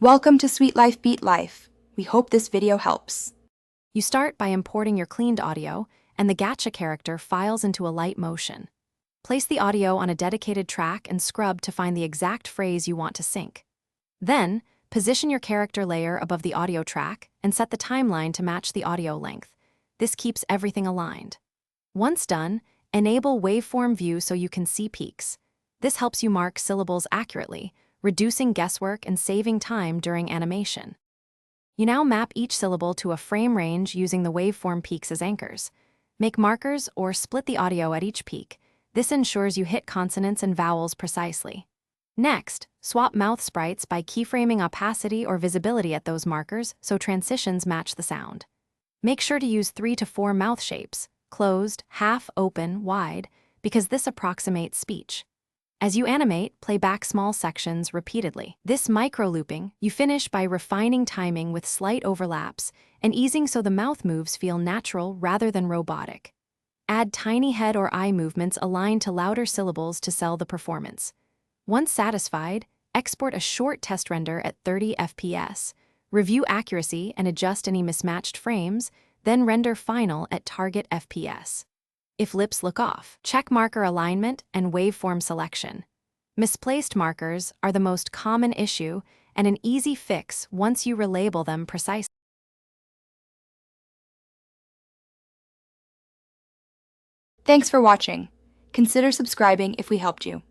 Welcome to Sweet Life Beat Life. We hope this video helps. You start by importing your cleaned audio, and the gacha character files into Alight Motion. Place the audio on a dedicated track and scrub to find the exact phrase you want to sync. Then, position your character layer above the audio track and set the timeline to match the audio length. This keeps everything aligned. Once done, enable waveform view so you can see peaks. This helps you mark syllables accurately, reducing guesswork and saving time during animation. You now map each syllable to a frame range using the waveform peaks as anchors. Make markers or split the audio at each peak. This ensures you hit consonants and vowels precisely. Next, swap mouth sprites by keyframing opacity or visibility at those markers so transitions match the sound. Make sure to use 3 to 4 mouth shapes, closed, half, open, wide, because this approximates speech. As you animate, play back small sections repeatedly. This micro-looping, you finish by refining timing with slight overlaps and easing so the mouth moves feel natural rather than robotic. Add tiny head or eye movements aligned to louder syllables to sell the performance. Once satisfied, export a short test render at 30 FPS. Review accuracy and adjust any mismatched frames, then render final at target FPS. If lips look off, check marker alignment and waveform selection. Misplaced markers are the most common issue and an easy fix once you relabel them precisely. Thanks for watching. Consider subscribing if we helped you.